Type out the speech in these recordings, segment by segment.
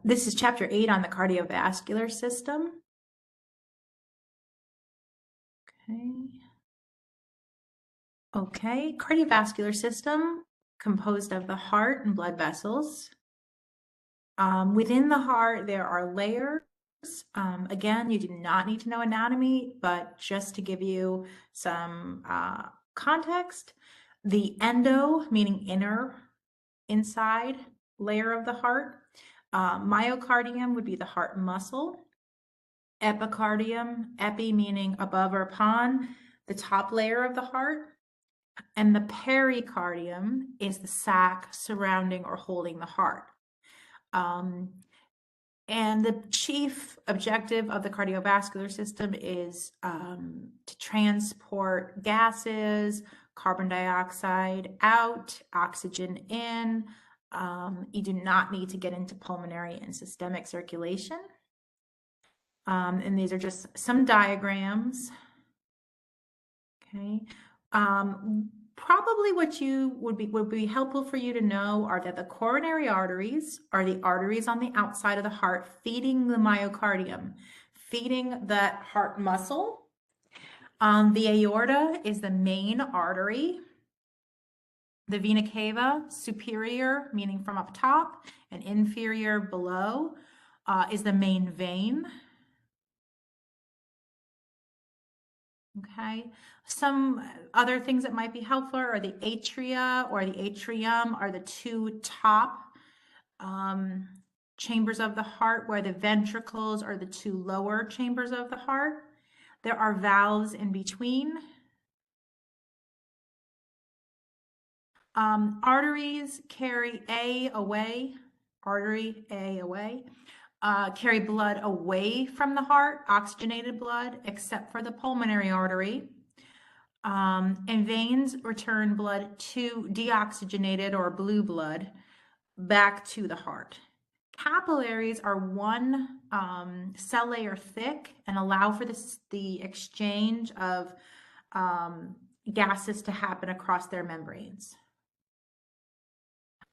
This is chapter 8 on the cardiovascular system. Okay, cardiovascular system composed of the heart and blood vessels. Within the heart, there are layers. Again, you do not need to know anatomy, but just to give you some context, the endo, meaning inner, inside layer of the heart. Myocardium would be the heart muscle. Epicardium, epi meaning above or upon, the top layer of the heart. And the pericardium is the sac surrounding or holding the heart. And the chief objective of the cardiovascular system is to transport gases, carbon dioxide out, oxygen in. You do not need to get into pulmonary and systemic circulation. And these are just some diagrams. Okay. Probably what you would be helpful for you to know are that the coronary arteries are the arteries on the outside of the heart feeding the myocardium, feeding that heart muscle. The aorta is the main artery. The vena cava, superior, meaning from up top, and inferior below, is the main vein. Okay, some other things that might be helpful are the atria or the atrium are the two top chambers of the heart, where the ventricles are the two lower chambers of the heart. There are valves in between. Arteries carry A away, artery A away, carry blood away from the heart, oxygenated blood, except for the pulmonary artery. And veins return blood to deoxygenated or blue blood back to the heart. Capillaries are one cell layer thick and allow for the exchange of gases to happen across their membranes.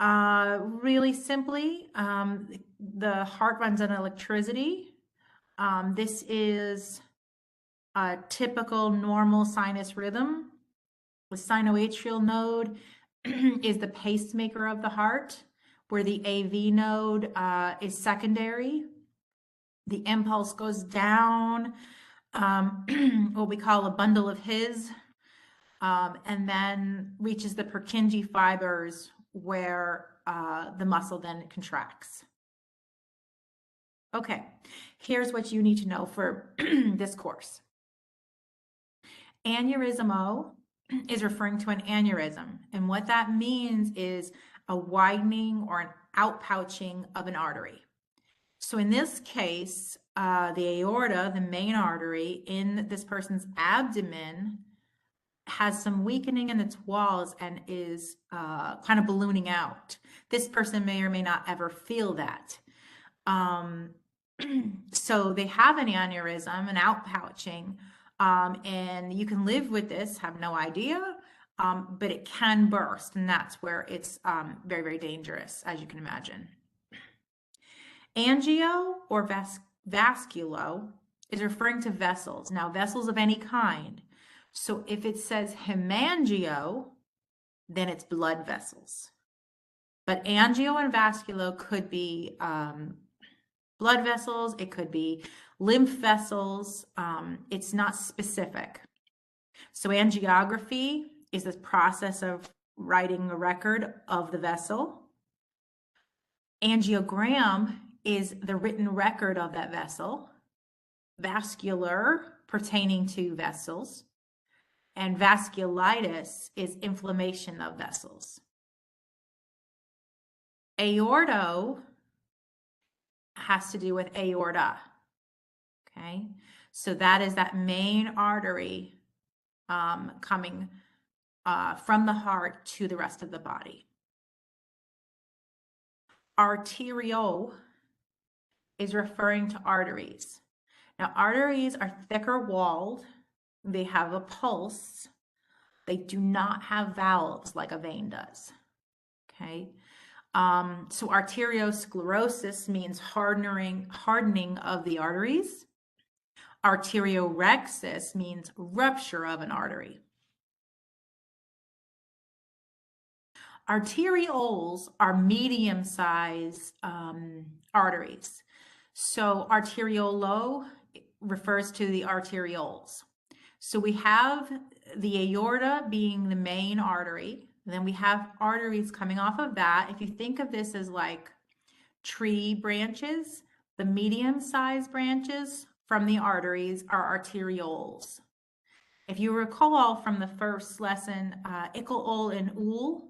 Really simply, the heart runs on electricity. This is a typical normal sinus rhythm. The sinoatrial node is the pacemaker of the heart, where the AV node is secondary. The impulse goes down, what we call a bundle of His, and then reaches the Purkinje fibers, where the muscle then contracts. Okay, here's what you need to know for this course. Aneurysmo is referring to an aneurysm, and what that means is a widening or an outpouching of an artery. So in this case, the aorta, the main artery in this person's abdomen, has some weakening in its walls and is kind of ballooning out. This person may or may not ever feel that. So they have an aneurysm, an outpouching, and you can live with this, have no idea, but it can burst, and that's where it's very, very dangerous, as you can imagine. Angio or vasculo is referring to vessels. Now, vessels of any kind. So if it says hemangio, then it's blood vessels. But angio and vasculo could be blood vessels, it could be lymph vessels. It's not specific. So angiography is this process of writing a record of the vessel. Angiogram is the written record of that vessel. Vascular, pertaining to vessels. And vasculitis is inflammation of vessels. Aorto has to do with aorta. Okay, so that is that main artery coming from the heart to the rest of the body. Arteriole is referring to arteries. Now, arteries are thicker walled. They have a pulse. They do not have valves like a vein does. Okay. So arteriosclerosis means hardening of the arteries. Arteriorexis means rupture of an artery. Arterioles are medium-sized arteries. So arteriolo refers to the arterioles. So we have the aorta being the main artery. Then we have arteries coming off of that. If you think of this as like tree branches, the medium-sized branches from the arteries are arterioles. If you recall from the first lesson, ickle, ol, and ul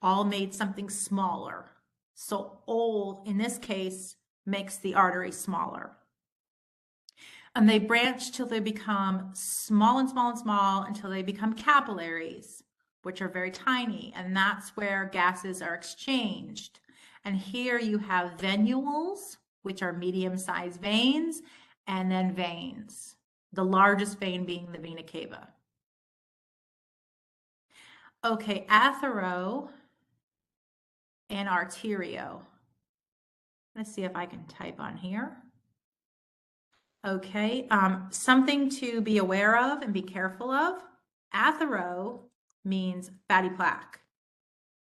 all made something smaller. So ol, in this case, makes the artery smaller. And they branch till they become small and small and small until they become capillaries, which are very tiny. And that's where gases are exchanged. And here you have venules, which are medium-sized veins, and then veins, the largest vein being the vena cava. Okay, athero and arterio. Let's see if I can type on here. Okay, something to be aware of and be careful of. Athero means fatty plaque.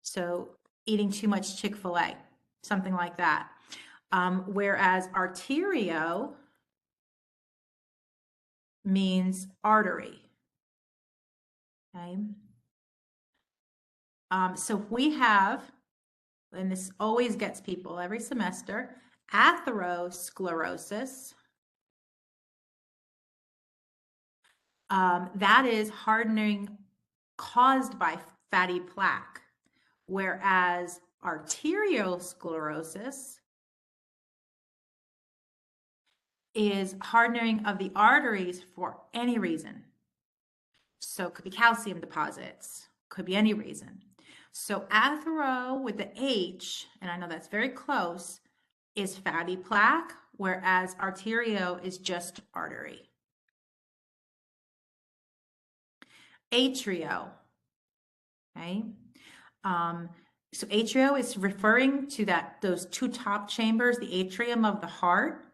So eating too much Chick-fil-A, something like that. Whereas arterio means artery. Okay. So if we have, and this always gets people every semester, atherosclerosis. That is hardening caused by fatty plaque, whereas arteriosclerosis is hardening of the arteries for any reason. So it could be calcium deposits, could be any reason. So athero with the H, and I know that's very close, is fatty plaque, whereas arterio is just artery. Atrio, okay? So atrio is referring to those two top chambers, the atrium of the heart.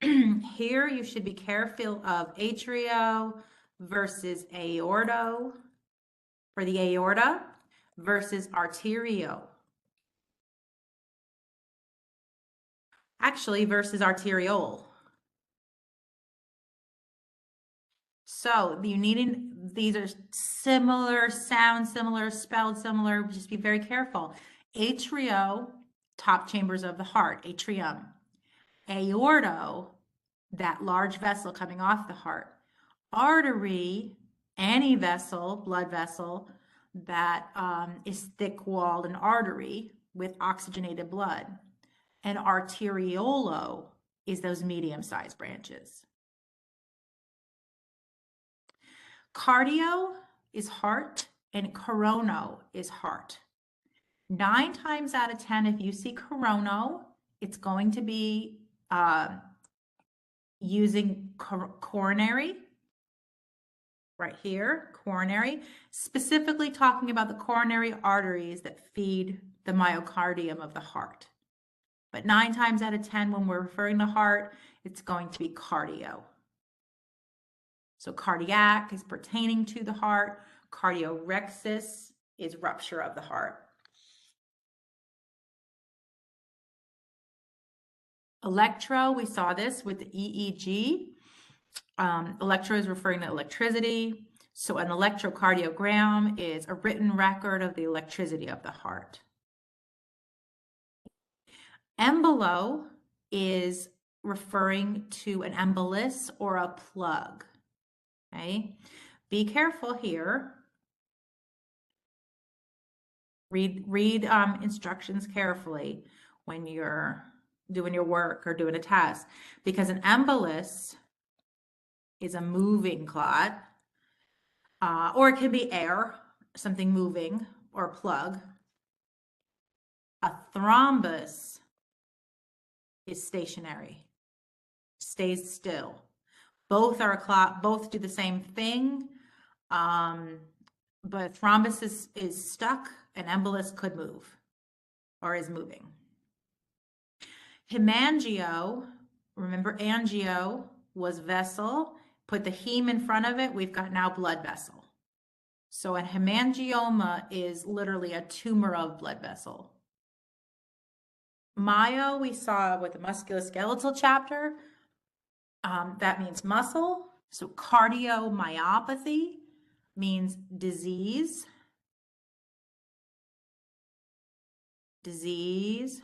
Here you should be careful of atrio versus aorto for the aorta versus arterio. Actually, versus arteriole. So these are similar sound, similar, spelled similar, just be very careful. Atrio, top chambers of the heart, atrium. Aorto, that large vessel coming off the heart. Artery, any vessel, blood vessel, that is thick-walled, an artery with oxygenated blood. And arteriolo is those medium-sized branches. Cardio is heart and corono is heart. 9 times out of 10, if you see corono, it's going to be using coronary, right here, coronary, specifically talking about the coronary arteries that feed the myocardium of the heart. But 9 times out of 10, when we're referring to heart, it's going to be cardio. So cardiac is pertaining to the heart. Cardiorexis is rupture of the heart. Electro, we saw this with the EEG. Electro is referring to electricity. So an electrocardiogram is a written record of the electricity of the heart. Embolo is referring to an embolus or a plug. Okay, be careful here. Read instructions carefully when you're doing your work or doing a test, because an embolus is a moving clot, or it can be air, something moving, or plug. A thrombus is stationary, stays still. Both are a clot, both do the same thing, but thrombus is stuck, and embolus could move. or is moving. Hemangio, remember angio was vessel, put the heme in front of it, we've got now blood vessel. So a hemangioma is literally a tumor of blood vessel. Myo, we saw with the musculoskeletal chapter, that means muscle. So cardiomyopathy means disease. Disease.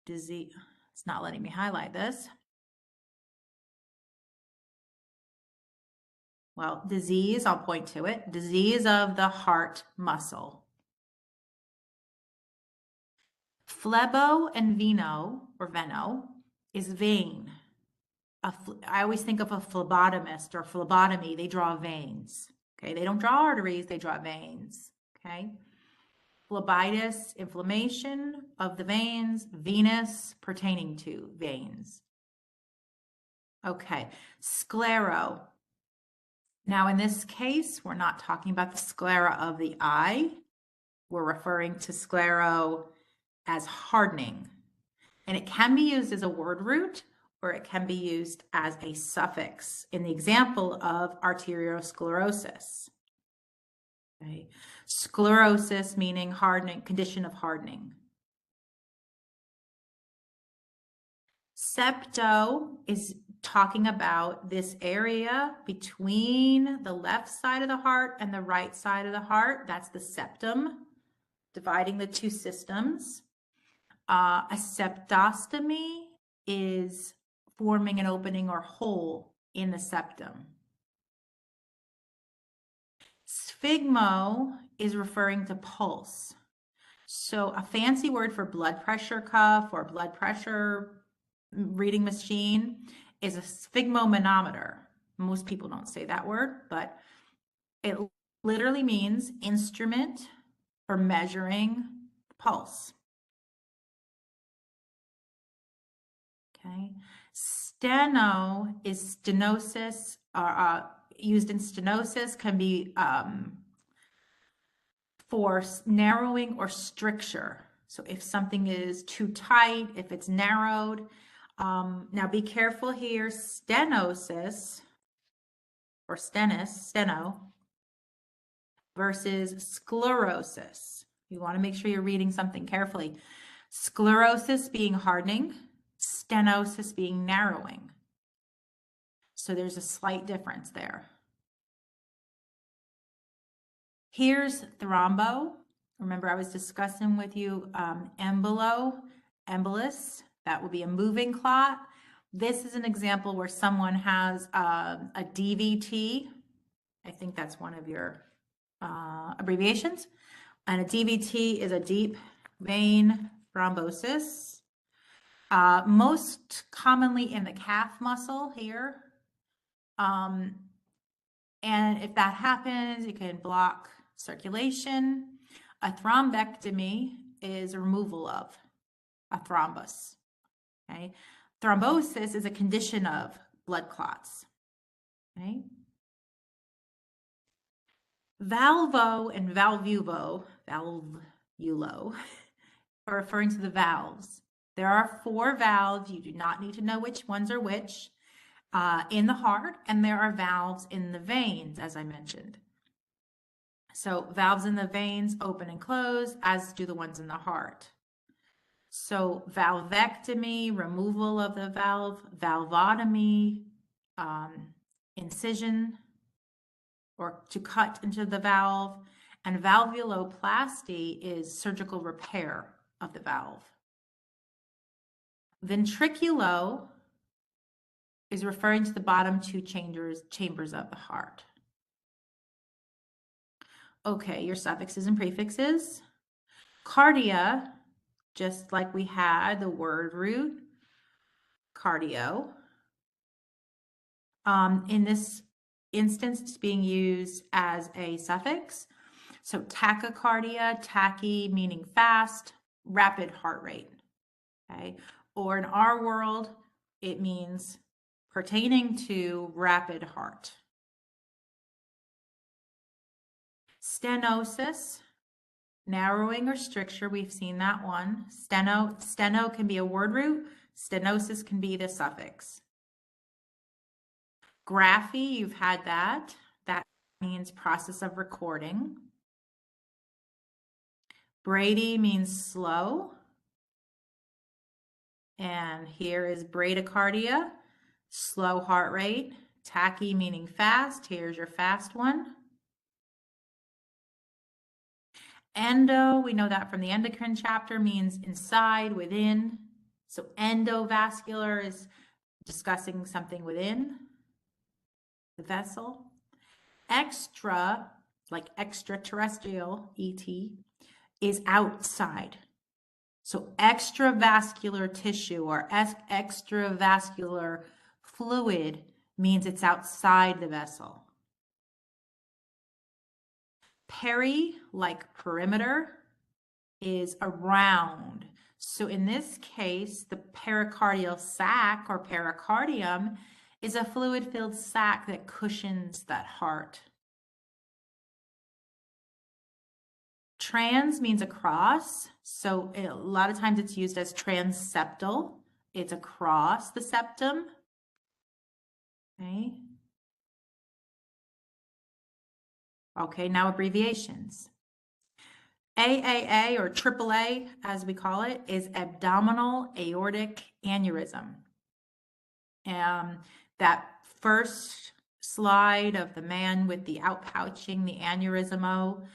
Disease. It's not letting me highlight this. Well, disease, I'll point to it. Disease of the heart muscle. Phlebo and veno, or veno, is vein. I always think of a phlebotomist or phlebotomy. They draw veins. Okay, they don't draw arteries, they draw veins. Okay. Phlebitis, inflammation of the veins, venous, pertaining to veins. Okay, sclero. Now, in this case, we're not talking about the sclera of the eye. We're referring to sclero as hardening. And it can be used as a word root or it can be used as a suffix in the example of arteriosclerosis. Okay. Sclerosis meaning hardening, condition of hardening. Septo is talking about this area between the left side of the heart and the right side of the heart. That's the septum, dividing the two systems. A septostomy is forming an opening or hole in the septum. Sphygmo is referring to pulse. So a fancy word for blood pressure cuff or blood pressure reading machine is a sphygmomanometer. Most people don't say that word, but it literally means instrument for measuring pulse. Okay. Steno is stenosis, used in stenosis, can be for narrowing or stricture. So if something is too tight, if it's narrowed. Now be careful here, stenosis or steno versus sclerosis. You want to make sure you're reading something carefully. Sclerosis being hardening, stenosis being narrowing. So there's a slight difference there. Here's thrombo. Remember I was discussing with you embolus. That would be a moving clot. This is an example where someone has a DVT. I think that's one of your abbreviations. And a DVT is a deep vein thrombosis. Most commonly in the calf muscle here. And if that happens, it can block circulation. A thrombectomy is a removal of a thrombus. Okay? Thrombosis is a condition of blood clots. Okay? Valvo and valvulo are referring to the valves. There are 4 valves. You do not need to know which ones are which in the heart, and there are valves in the veins, as I mentioned. So valves in the veins open and close, as do the ones in the heart. So valvectomy, removal of the valve, valvotomy, incision or to cut into the valve, and valvuloplasty is surgical repair of the valve. Ventriculo is referring to the bottom 2 chambers of the heart. Okay, your suffixes and prefixes. Cardia, just like we had the word root, cardio. In this instance, it's being used as a suffix. So tachycardia, tachy meaning fast, rapid heart rate. Okay, or in our world, it means pertaining to rapid heart. Stenosis, narrowing or stricture, we've seen that one. Steno can be a word root. Stenosis can be the suffix. Graphy, you've had that. That means process of recording. Brady means slow. And here is bradycardia, slow heart rate. Tachy meaning fast. Here's your fast one. Endo, we know that from the endocrine chapter, means inside, within. So endovascular is discussing something within the vessel. Extra, like extraterrestrial, ET, is outside. So extravascular tissue or extravascular fluid means it's outside the vessel. Peri, like perimeter, is around. So in this case, the pericardial sac or pericardium is a fluid-filled sac that cushions that heart. Trans means across, so a lot of times it's used as transseptal. It's across the septum. Okay. Okay, now abbreviations. AAA or AAA, as we call it, is abdominal aortic aneurysm. That first slide of the man with the outpouching, the aneurysmo,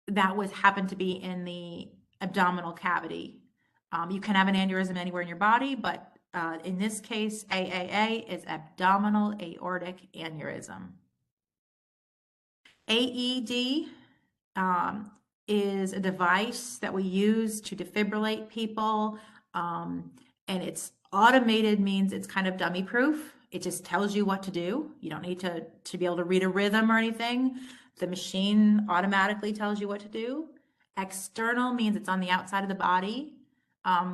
that happened to be in the abdominal cavity. You can have an aneurysm anywhere in your body, but in this case, AAA is abdominal aortic aneurysm. AED is a device that we use to defibrillate people, and it's automated, means it's kind of dummy proof. It just tells you what to do. You don't need to be able to read a rhythm or anything. The machine automatically tells you what to do. External means it's on the outside of the body.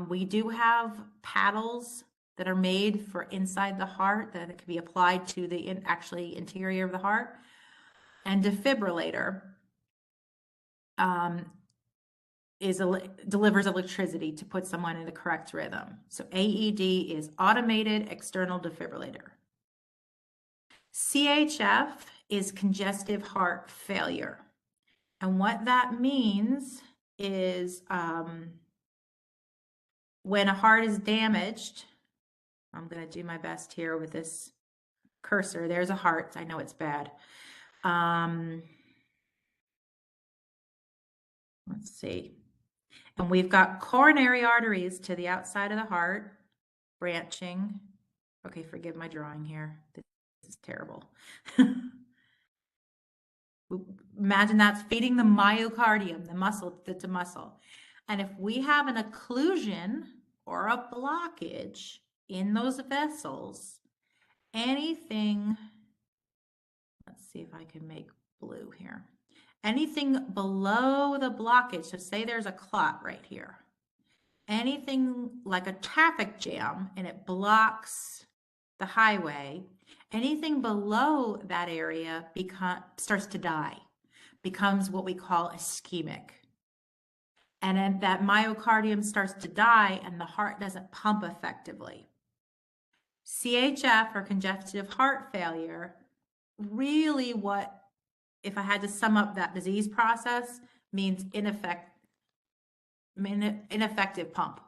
We do have paddles that are made for inside the heart that can be applied to the actually interior of the heart. And defibrillator delivers electricity to put someone in the correct rhythm. So AED is automated external defibrillator. CHF is congestive heart failure. And what that means is when a heart is damaged, I'm going to do my best here with this cursor. There's a heart. I know it's bad. Let's see. And we've got coronary arteries to the outside of the heart, branching. Okay, forgive my drawing here. This is terrible. Imagine that's feeding the myocardium, the muscle, that's a muscle. And if we have an occlusion or a blockage in those vessels, anything, let's see if I can make blue here. Anything below the blockage, so say there's a clot right here. Anything like a traffic jam and it blocks the highway, anything below that area starts to die, becomes what we call ischemic. And then that myocardium starts to die and the heart doesn't pump effectively. CHF or congestive heart failure, really what, if I had to sum up that disease process, means ineffective pump.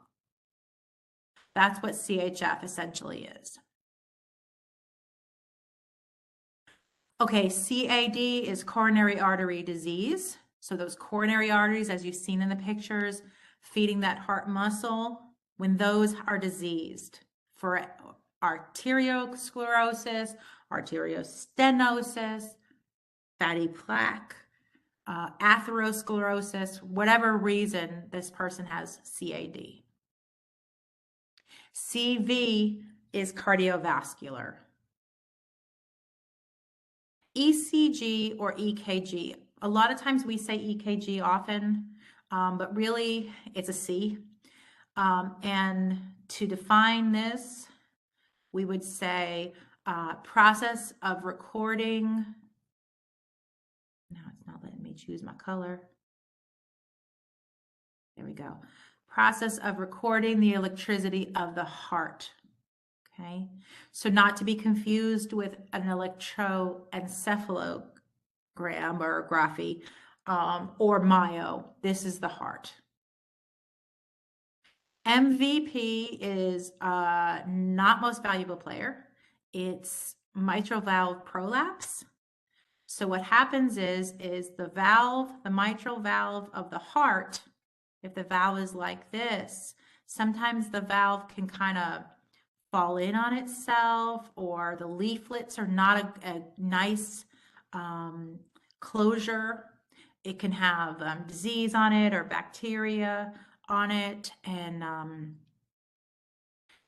That's what CHF essentially is. Okay, CAD is coronary artery disease. So those coronary arteries, as you've seen in the pictures, feeding that heart muscle, when those are diseased, for arteriosclerosis, arteriostenosis, fatty plaque, atherosclerosis, whatever reason this person has CAD. CV is cardiovascular. ECG or EKG. A lot of times we say EKG often, but really it's a C. And to define this, we would say process of recording Now it's not letting me choose my color. There we go. Process of recording the electricity of the heart. Okay, so not to be confused with an electroencephalogram or graphy or myo. This is the heart. MVP is not most valuable player. It's mitral valve prolapse. So what happens is the valve, the mitral valve of the heart, if the valve is like this, sometimes the valve can kind of fall in on itself, or the leaflets are not a nice closure. It can have disease on it or bacteria on it, and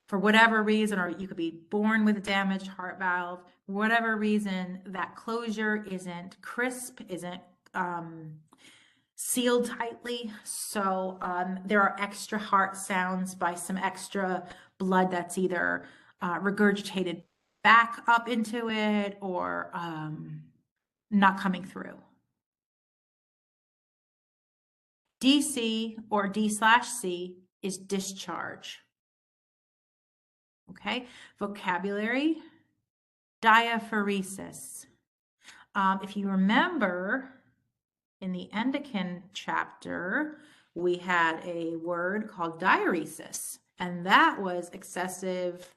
for whatever reason, or you could be born with a damaged heart valve, whatever reason, that closure isn't crisp, isn't sealed tightly. So there are extra heart sounds by some extra blood that's either regurgitated back up into it or not coming through. DC or D/C is discharge. Okay, vocabulary, diaphoresis. If you remember, in the endocrine chapter, we had a word called diuresis, and that was excessive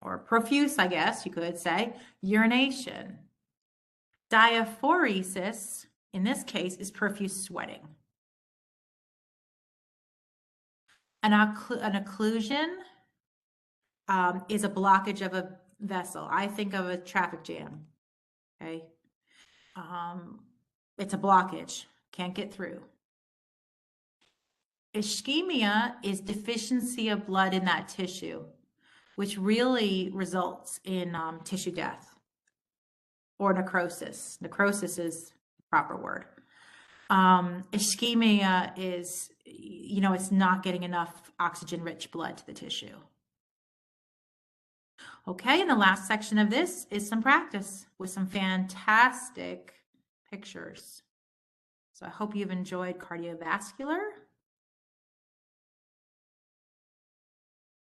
or profuse, I guess you could say, urination. Diaphoresis, in this case, is profuse sweating. An occlusion is a blockage of a vessel. I think of a traffic jam. Okay. It's a blockage. Can't get through. Ischemia is deficiency of blood in that tissue, which really results in tissue death or necrosis. Necrosis is the proper word. Ischemia is, it's not getting enough oxygen-rich blood to the tissue. Okay, and the last section of this is some practice with some fantastic pictures. So I hope you've enjoyed cardiovascular.